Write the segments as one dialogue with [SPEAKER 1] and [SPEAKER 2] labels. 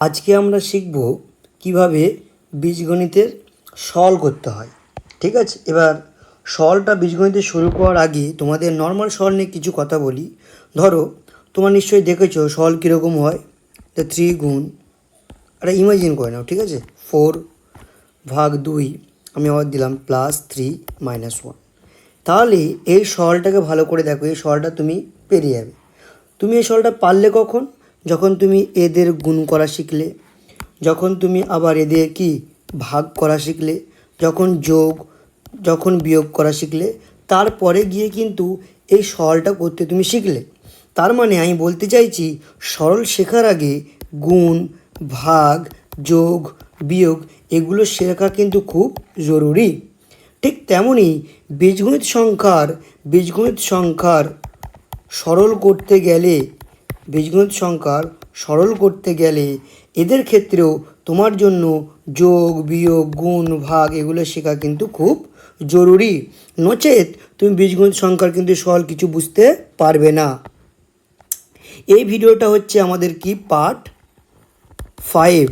[SPEAKER 1] আজকে আমরা শিখব কিভাবে বীজগণিতের সল করতে হয়। ঠিক আছে, এবার সলটা বীজগণিতে শুরু করার আগে তোমাদের নর্মাল সল নিয়ে কিছু কথা বলি। ধরো তোমার নিশ্চয়ই দেখেছো সল কীরকম হয়। 3 গুণ একটা ইমাজিন করে নাও, ঠিক আছে, 4/2 আমি আবার দিলাম +3 - 1। তাহলে এই সলটাকে ভালো করে দেখো, এই সলটা তুমি পেরিয়ে যাবে। তুমি এই সলটা পারলে কখন? যখন তুমি এদের গুণ করা শিখলে, যখন তুমি আবার এদের কি ভাগ করা শিখলে, যখন বিয়োগ করা শিখলে, তারপরে গিয়ে কিন্তু এই সরলটা করতে তুমি শিখলে। তার মানে আমি বলতে চাইছি সরল শেখার আগে গুণ, ভাগ, যোগ, বিয়োগ এগুলো শেখা কিন্তু খুব জরুরি। ঠিক তেমনই বীজগণিত সংখ্যার সরল করতে গেলে এদের ক্ষেত্রেও তোমার জন্য যোগ, বিয়োগ, গুণ, ভাগ এগুলো শেখা কিন্তু খুব জরুরি। নচেত তুমি বীজগণিত সংখ্যার কিন্তু সরল কিছু বুঝতে পারবে না। এই ভিডিওটা হচ্ছে আমাদের কি পার্ট 5,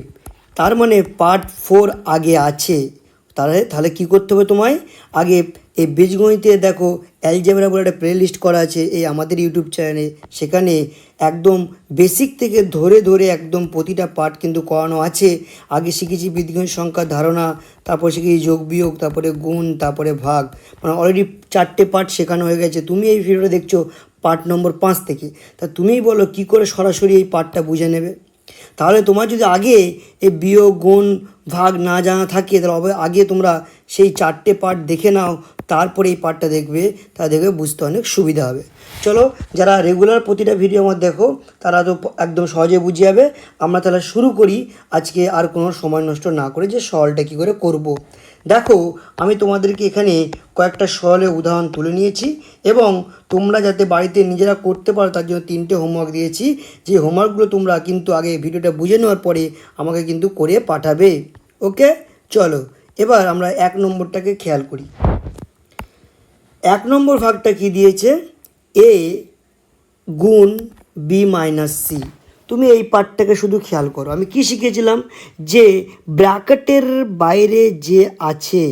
[SPEAKER 1] তার মানে পার্ট 4 আগে আছে। তাহলে কী করতে হবে তোমায়? আগে এই বীজগণিতে দেখো অ্যালজেব্রা বলে একটা প্লে লিস্ট করা আছে এই আমাদের ইউটিউব চ্যানেলে। সেখানে একদম বেসিক থেকে ধরে একদম প্রতিটা পার্ট কিন্তু করানো আছে। আগে শিখেছি বীজগণিত সংখ্যার ধারণা, তারপর শিখেছি যোগ বিয়োগ, তারপরে গুণ, তারপরে ভাগ, মানে অলরেডি 4টে পার্ট শেখানো হয়ে গেছে। তুমি এই ভিডিওটা দেখছো পার্ট নম্বর 5 থেকে, তা তুমিই বলো কী করে সরাসরি এই পার্টটা বুঝে নেবে। তাহলে তোমার যদি আগে এই বিয়োগ, গুণ, ভাগ না জানা থাকে, তাহলে আগে তোমরা সেই 4টে পার্ট দেখে নাও, তারপরে এই পার্টটা দেখবে, তা দেখবে বুঝতে অনেক সুবিধা হবে। চলো, যারা রেগুলার প্রতিটা ভিডিও আমার দেখো তারা তো একদম সহজে বুঝে যাবে। আমরা তাহলে শুরু করি আজকে আর কোনো সময় নষ্ট না করে, যে সরলটা কী করে করব। দেখো, আমি তোমাদেরকে এখানে কয়েকটা সরলের উদাহরণ তুলে নিয়েছি এবং তোমরা যাতে বাড়িতে নিজেরা করতে পারো তার জন্য 3টে হোমওয়ার্ক দিয়েছি। যে হোমওয়ার্কগুলো তোমরা কিন্তু আগে ভিডিওটা বুঝে নেওয়ার পরে আমাকে কিন্তু করে পাঠাবে। ওকে, চলো এবার আমরা 1 নম্বরটাকে খেয়াল করি। 1 নম্বর ভাগটা কি দিয়েছে? a গুণ b - c। তুমি এই পার্টটাকে শুধু খেয়াল করো। আমি কি শিখেছিলাম? যে ব্র্যাকেটের বাইরে যে আছে,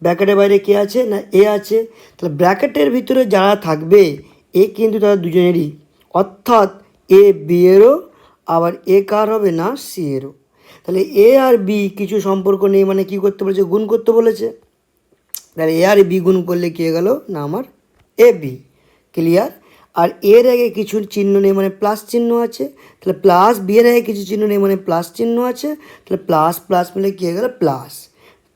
[SPEAKER 1] ব্র্যাকেটের বাইরে কে আছে না এ আছে, তাহলে ব্র্যাকেটের ভিতরে যারা থাকবে এ কিন্তু তারা দুজনেরই, অর্থাৎ এ বি এরও, আবার এ কার হবে না সি এরও। তাহলে এ আর বি কিছু সম্পর্ক নেই, মানে কি করতে বলেছে? গুণ করতে বলেছে। তাহলে এ আর বি গুণ করলে কে গেল না আমার এ বি। ক্লিয়ার? আর এর আগে কিছু চিহ্ন নেই, মানে প্লাস চিহ্ন আছে। তাহলে প্লাস, বি এর আগে কিছু চিহ্ন নেই, মানে প্লাস চিহ্ন আছে। তাহলে প্লাস প্লাস মিলে কী হয়ে গেল? প্লাস।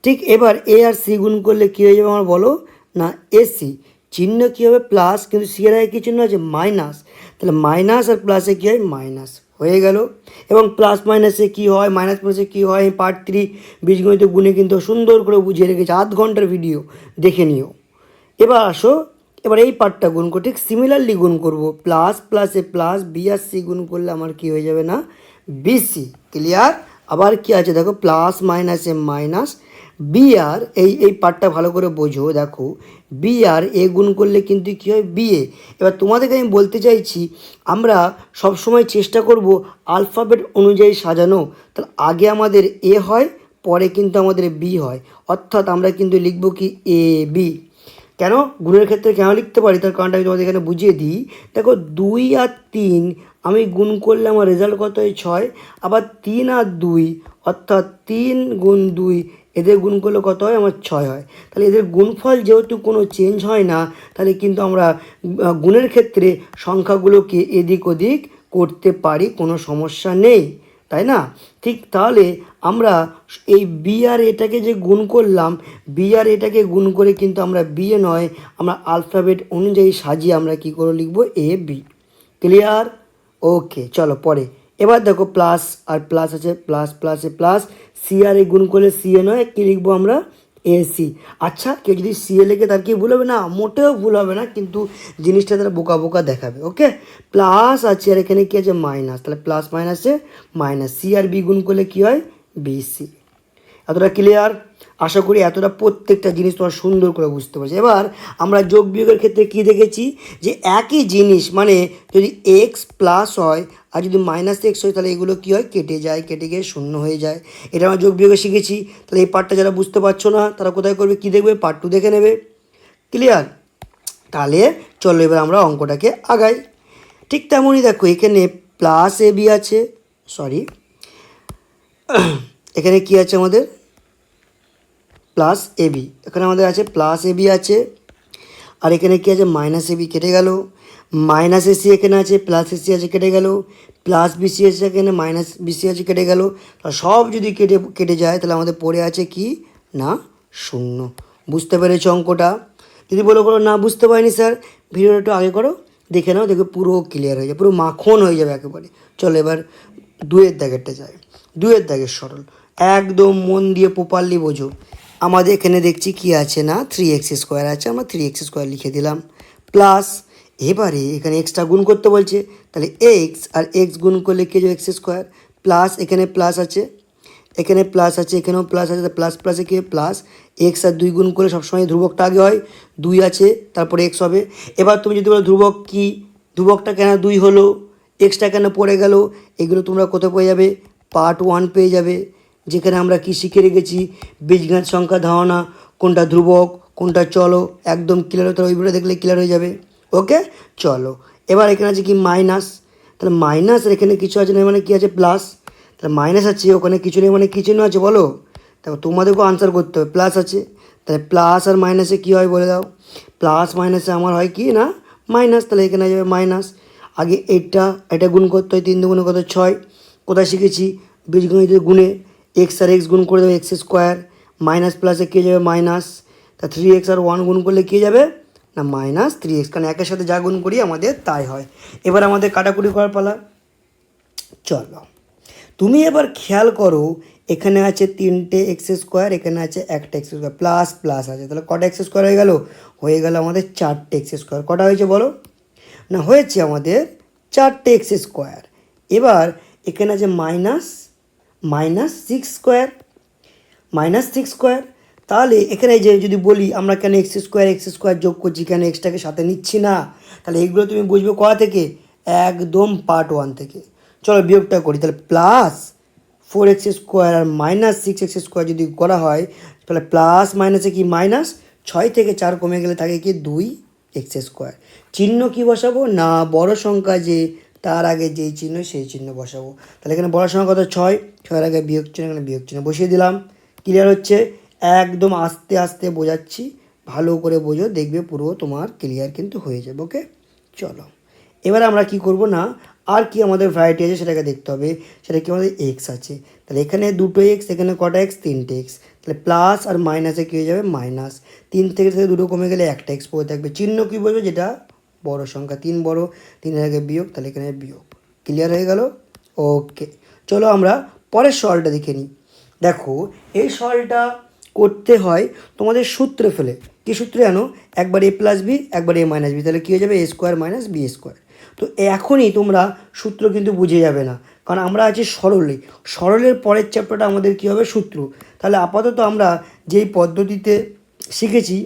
[SPEAKER 1] ঠিক এবার এ আর সি গুণ করলে কী হয়ে যাবে আমার বলো না এসি। চিহ্ন কী হবে? প্লাস, কিন্তু সি এর আগে কী চিহ্ন আছে? মাইনাস। তাহলে মাইনাস আর প্লাসে কী হয়? মাইনাস হয়ে গেল। এবং প্লাস মাইনাসে কী হয়, মাইনাস প্লাসে কী হয়, পার্ট 3 বীজগণিত গুণে কিন্তু সুন্দর করে বুঝিয়ে রেখেছে, আধ ঘন্টার ভিডিও, দেখে নিও। এবার আসো, এবার এই পার্টটা গুণ করো, ঠিক সিমিলারলি গুণ করব। প্লাস প্লাসে প্লাস, বি আর সি গুণ করলে আমার কি হয়ে যাবে না বিসি। ক্লিয়ার? আবার কি আছে দেখো, প্লাস মাইনাসে মাইনাস, বি আর এই পার্টটা ভালো করে বোঝো। দেখো বি আর এ গুণ করলে কিন্তু কী হয়? বিএ। এবার তোমাদেরকে আমি বলতে চাইছি, আমরা সবসময় চেষ্টা করব আলফাবেট অনুযায়ী সাজানো। তাহলে আগে আমাদের এ হয়, পরে কিন্তু আমাদের বি হয়, অর্থাৎ আমরা কিন্তু লিখব কি এ বি। কেন গুণের ক্ষেত্রে কেন লিখতে পারি তার কারণটা আমি তোমাদের এখানে বুঝিয়ে দিই। দেখো 2 আর 3 আমি গুণ করলে আমার রেজাল্ট কত হয়? 6। আবার 3 আর 2 অর্থাৎ 3 গুণ 2 এদের গুণ করলে কত হয়? আমার 6 হয়। তাহলে এদের গুণফল যেহেতু কোনো চেঞ্জ হয় না, তাহলে কিন্তু আমরা গুণের ক্ষেত্রে সংখ্যাগুলোকে এদিক ওদিক করতে পারি, কোনো সমস্যা নেই, তাই না? ঠিক তাহলে আমরা এই বি আর এটাকে যে গুণ করলাম, বি আর এটাকে গুণ করে কিন্তু আমরা বি এ নয়, আমরা আলফাবেট অনুযায়ী সাজিয়ে আমরা কী করে লিখব? A B. ক্লিয়ার? ওকে, চলো পরে। এবার দেখো প্লাস আর প্লাস আছে, প্লাস প্লাসে প্লাস, সি আর এ গুণ করলে সি এ নয়, কী লিখবো আমরা? এসি। আচ্ছা, কেউ যদি সি এ লেখে তার কি ভুল হবে? না, মোটেও ভুল হবে না, কিন্তু জিনিসটা তারা বোকা বোকা দেখাবে। ওকে, প্লাস আছে আর এখানে কী আছে? মাইনাস। তাহলে প্লাস মাইনাসে মাইনাস, সি আর বি গুণ করলে কী হয়? বিসি। এতটা ক্লিয়ার? আশা করি এতটা প্রত্যেকটা জিনিস তোমার সুন্দর করে বুঝতে পারছো। এবার আমরা যোগ বিয়োগের ক্ষেত্রে কী দেখেছি, যে একই জিনিস মানে যদি এক্স প্লাস হয় আর যদি মাইনাস এক্স হয় তাহলে এগুলো কী হয়, কেটে যায়, কেটে গিয়ে শূন্য হয়ে যায়। এটা আমরা যোগ বিয়োগে শিখেছি। তাহলে এই পার্টটা যারা বুঝতে পারছো না তারা কোথায় করবে, কী দেখবে, পার্ট 2 দেখে নেবে। ক্লিয়ার? তাহলে চলো এবার আমরা অঙ্কটাকে আগাই। ঠিক তেমনই দেখো এখানে প্লাস এ বি আছে, সরি এখানে কি আছে আমাদের, প্লাস এ বি, এখানে আমাদের আছে প্লাস এ বি আছে, আর এখানে কি আছে, মাইনাস এ বি, কেটে গেল। মাইনাস এসি এখানে আছে, প্লাস এসি আছে, কেটে গেল। প্লাস বিসি আছে এখানে, মাইনাস বিসি আছে, কেটে গেল। সব যদি কেটে কেটে যায় তাহলে আমাদের পড়ে আছে কি না, শূন্য। বুঝতে পেরেছ অঙ্কটা? যদি বলো করো না বুঝতে পারিনি স্যার, ভিডিওটা একটু আগে করো, দেখে নাও, দেখবে পুরো ক্লিয়ার হয়ে যাবে, পুরো মাখন হয়ে যাবে একেবারে। চলো এবার দুয়ের দাগেরটা যায়। দুয়ের দাগের সরল, একদম মন দিয়ে প্রপারলি বোঝো। আমাদের এখানে দেখছি কি আছে না, 3x² আছে, আমরা 3x² লিখে দিলাম, প্লাস এবারে এখানে এক্সট্রা গুণ করতে বলছে, তাহলে এক্স আর এক্স গুণ করলে কি যাবে, x², প্লাস এখানে প্লাস আছে, এখানে প্লাস আছে, এখানেও প্লাস আছে, প্লাস প্লাসে কি প্লাস, এক্স আর 2 গুণ করলে সবসময় ধ্রুবকটা আগে হয়, 2 আছে তারপরে এক্স হবে। এবার তুমি যদি বলো ধ্রুবক কি, ধ্রুবকটা কেন 2 হলো, এক্সটা কেন পড়ে গেল, এগুলো তোমরা কোথায় পেয়ে যাবে, পার্ট 1 পেয়ে যাবে, যেখানে আমরা কি শিখে রেখেছি, বীজগাণিত সংখ্যা ধারণা, কোনটা ধ্রুবক কোনটা চলো, একদম ক্লিয়ার হতে, ওইগুলো দেখলে ক্লিয়ার হয়ে যাবে। ওকে চলো এবার এখানে আছে কি মাইনাস, তাহলে মাইনাস আর এখানে কিছু আছে না মানে কি আছে, প্লাস, তাহলে মাইনাস আছে ওখানে কিছু নেই মানে কি চিহ্ন আছে বলো, তারপর তোমাদেরকেও আনসার করতে হবে, প্লাস আছে, তাহলে প্লাস আর মাইনাসে কী হয় বলে দাও, প্লাস মাইনাসে আমার হয় কি না, মাইনাস, তাহলে এখানে যাবে মাইনাস। আগে এটা গুণ করতে হয়, 3 দুগুণে কত 6, কোথায় শিখেছি, বীজগণিতের গুণে, এক্স আর এক্স গুণ করে দেবে x², মাইনাস প্লাসে কে যাবে মাইনাস, তা 3x আর 1 গুণ করলে কে যাবে না -3x, কারণ একের সাথে যা গুণ করি আমাদের তাই হয়। এবার আমাদের কাটাকুটি করার পালা। চলো তুমি এবার খেয়াল করো, এখানে আছে 3টে x², এখানে আছে একটা x², প্লাস প্লাস আছে, তাহলে কটা x² হয়ে গেল আমাদের 4টে x²। কটা হয়েছে বলো না, হয়েছে আমাদের 4টে x²। এবার এখানে আছে -6², তাহলে এখানে যে যদি বলি আমরা কেন x² যোগ করছি, কেন এক্সটাকে সাথে নিচ্ছি না, তাহলে এইগুলো তুমি বুঝবে কোথা থেকে, একদম পার্ট 1 থেকে। চলো বিয়োগটা করি, তাহলে প্লাস 4x² আর -6x² যদি করা হয় তাহলে প্লাস মাইনাসে কি মাইনাস, 6 থেকে 4 কমে গেলে থাকে কি 2x²। চিহ্ন কি বসাবো না, বড় সংখ্যা যে তার আগে যেই চিহ্ন সেই চিহ্ন বসাবো। তাহলে এখানে বড় সংখ্যা কত 6, 6-এর আগে বিয়োগ চিহ্ন, এখানে বিয়োগ চিহ্ন বসিয়ে দিলাম। ক্লিয়ার হচ্ছে? একদম আস্তে আস্তে বোঝাচ্ছি, ভালো করে বোঝো, দেখবে পুরো তোমার ক্লিয়ার কিন্তু হয়ে যাবে। ওকে চলো এবার আমরা কি করব না, আর কি আমাদের ভ্যারাইটি আছে সেটাকে দেখতে হবে, সেটা কি আমাদের এক্স আছে, তাহলে এখানে 2টো এক্স, এখানে কটা এক্স, 3টে এক্স, তাহলে প্লাস আর মাইনাসে কী হয়ে যাবে মাইনাস, 3 থেকে 2 কমে গেলে একটা এক্স পড়ে থাকবে। চিহ্ন কী বলবো, যেটা বড় সংখ্যা, 3 বড়, 3-এর আগে বিয়োগ, তাহলে এখানে বিয়োগ। ক্লিয়ার হয়ে গেল? ওকে চলো আমরা পরের সওয়ালটা দেখে নিই। দেখো এই সওয়ালটা করতে হয় তোমাদের সূত্রে ফেলে, কী সূত্রে জানো, একবার a+b একবার a-b, তাহলে কী হয়ে যাবে a² - b²। তো এখনই তোমরা সূত্র কিন্তু বুঝে যাবে না, কারণ আমরা আছি সরলে, সরলের পরের চ্যাপ্টারটা আমাদের কী হবে, সূত্র। তাহলে আপাতত আমরা যেই পদ্ধতিতে শিখেছি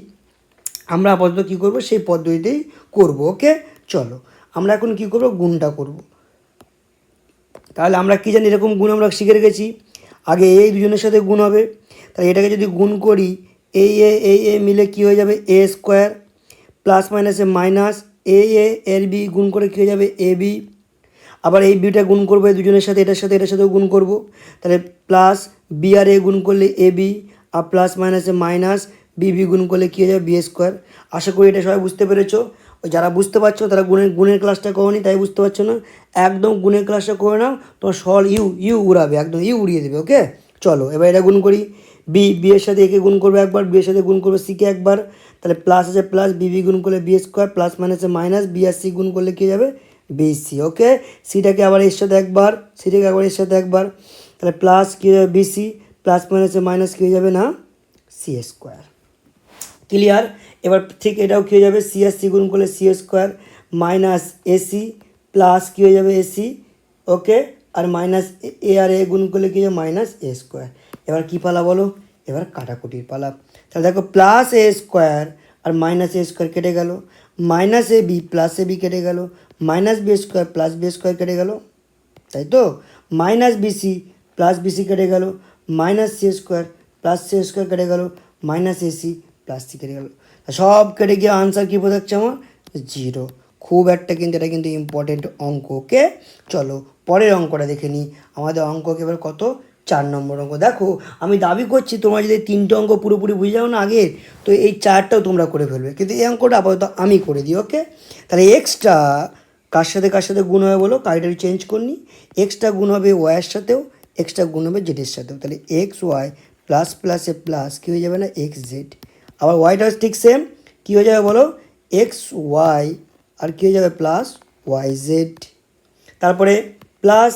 [SPEAKER 1] আমরা আপাতত কী করবো, সেই পদ্ধতিতেই করব। ওকে চলো আমরা এখন কী করবো, গুণটা করব। তাহলে আমরা কী জানি, এরকম গুণ আমরা শিখে রেখেছি, আগে এই দুজনের সাথে গুণ হবে, তাহলে এটাকে যদি গুণ করি, এই মিলে কী হয়ে যাবে a² প্লাস মাইনাসে মাইনাস এর বি গুণ করে কী হয়ে যাবে এ বি, আবার এই বিটা গুণ করবো এই দুজনের সাথে, এটার সাথেও গুণ করব, তাহলে প্লাস বি আর এ গুণ করলে এ বি, আর প্লাস মাইনাসে মাইনাস বি গুণ করলে কী হয়ে যাবে b²। আশা করি এটা সবাই বুঝতে পেরেছো। যারা বুঝতে পারছো তারা গুণের ক্লাসটা করোনি তাই বুঝতে পারছো না, একদম গুণের ক্লাসটা করে নাও, তোমার সল ইউ উড়াবে, একদম ইউ উড়িয়ে দেবে। ওকে চলো এবার এটা গুণ করি, বি এর সাথে একে গুণ করবে একবার, বি এর সাথে গুণ করবে সিকে একবার, তাহলে প্লাস আছে প্লাস বি গুণ করলে b² প্লাস মাইনাসে মাইনাস বি আর সি গুণ করলে কী যাবে বিসি। ওকে সিটাকে আবার এর সাথে একবার, সিটাকে আবার এর সাথে একবার, তাহলে প্লাস কী হয়ে যাবে বিসি, প্লাস মাইনাসে মাইনাস কী হয়ে যাবে না c²। ক্লিয়ার? এবার ঠিক এটাও কী হয়ে যাবে, সি আর সি গুণ করলে c² মাইনাস এসি প্লাস কী হয়ে যাবে এসি। ওকে আর মাইনাস এ আর এ গুণ করলে কী হবে -a²। এবার কী পালা বলো, এবার কাটাকুটির পালা। তাহলে দেখো প্লাস এ স্কোয়ার আর মাইনাস এ স্কোয়ার কেটে গেল, minus a b plus a b কেটে গেল, minus b square plus b square কেটে গেল, তাই তো, মাইনাস বিসি প্লাস বিসি কেটে গেল, minus c square plus c square কেটে গেল, মাইনাস এসি প্লাস সি কেটে গেল। সব কেটে গিয়ে আনসার কী বোঝাচ্ছে আমার? 0। খুব একটা কিন্তু এটা কিন্তু ইম্পর্টেন্ট অঙ্ক। ওকে, চলো পরের অঙ্কটা দেখে নিই। আমাদের অঙ্ক এবার কত? 4 নম্বর অঙ্ক। দেখো আমি দাবি করছি তোমরা যদি 3টে অঙ্ক পুরোপুরি বুঝে যাও না আগে, তো এই 4টাও তোমরা করে ফেলবে, কিন্তু এই অঙ্কটা আপাতত আমি করে দিই। ওকে, তাহলে এক্সট্রা কার সাথে গুণ হবে বলো? কাইটারি চেঞ্জ করনি। এক্সট্রা গুণ হবে ওয়াইয়ের সাথেও, এক্সট্রা গুণ হবে জেডের সাথেও। তাহলে এক্স ওয়াই প্লাস প্লাসে প্লাস কী হয়ে যাবে না? X Z. আবার ওয়াইটা ঠিক সেম, কী হয়ে যাবে বলো? এক্স ওয়াই আর কী হয়ে যাবে? Plus y z. তারপরে প্লাস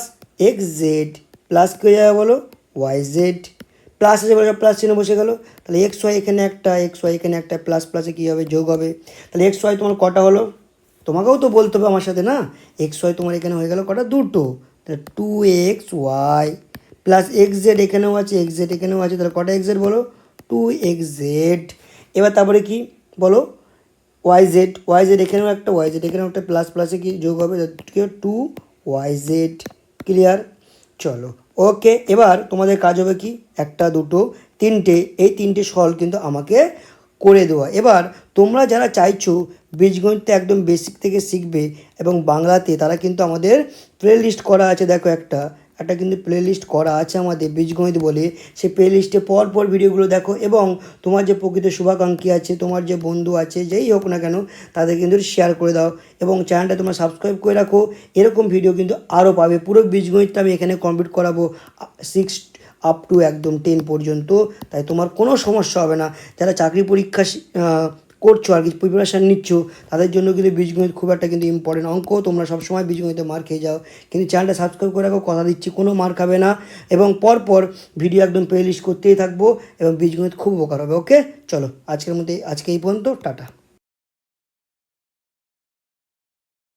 [SPEAKER 1] এক্স জেড প্লাস কী হয়ে যাবে বলো? Y Z. প্লাস এসে বলে প্লাস চিহ্ন বসে গেল। তাহলে এক্স ওয়াই এখানে একটা, এক্স ওয়াই এখানে একটা, প্লাস প্লাসে কী হবে? যোগ হবে। তাহলে এক্স ওয়াই তোমার কটা হলো? তোমাকেও তো বলতে হবে আমার সাথে না। এক্স ওয়াই তোমার এখানে হয়ে গেল কটা? 2টো। তাহলে 2x y plus x Z এখানেও আছে, এক্স জেড এখানেও আছে, তাহলে কটা এক্স জেড বলো? 2x Z. এবার তারপরে কি বলো? ওয়াই জেড এখানেও একটা, ওয়াই জেড এখানেও একটা, প্লাস প্লাসে কি যোগ হবে? 2y z। ক্লিয়ার? চলো ওকে, এবার তোমাদের কাজ হবে কি? 1 2 3টে, এই 3টে সলভ কিন্তু আমাকে করে দেওয়া। এবার তোমরা যারা চাইছো বীজগণিত একদম বেসিক থেকে শিখবে এবং বাংলাতে, তারা কিন্তু আমাদের প্লে লিস্ট করা আছে। দেখো একটা কিন্তু প্লে লিস্ট করা আছে আমাদের বীজগণিত বলে। সেই প্লে লিস্টে পর ভিডিওগুলো দেখো, এবং তোমার যে প্রকৃত শুভাকাঙ্ক্ষী আছে, তোমার যে বন্ধু আছে, যেই হোক না কেন, তাদের কিন্তু শেয়ার করে দাও এবং চ্যানেলটা তোমরা সাবস্ক্রাইব করে রাখো। এরকম ভিডিও কিন্তু আরও পাবে। পুরো বীজগণিতটা আমি এখানে কমপ্লিট করাবো 6 আপ টু একদম 10 পর্যন্ত। তাই তোমার কোনো সমস্যা হবে না। যারা চাকরি পরীক্ষা করছো আর কি, প্রিপারেশান নিচ্ছ, তাদের জন্য কিন্তু বীজগণিত খুব একটা কিন্তু ইম্পর্টেন্ট অঙ্ক। তোমরা সবসময় বীজগণিতে মার খেয়ে যাও, কিন্তু চ্যানেলটা সাবস্ক্রাইব করে রাখো, কথা দিচ্ছি কোনো মার খাবে না। এবং পর ভিডিও একদম প্লে লিস্ট করতেই থাকবো এবং বীজগণিত খুব উপকার হবে। ওকে, চলো আজকের মধ্যে আজকে এই পর্যন্ত, টাটা।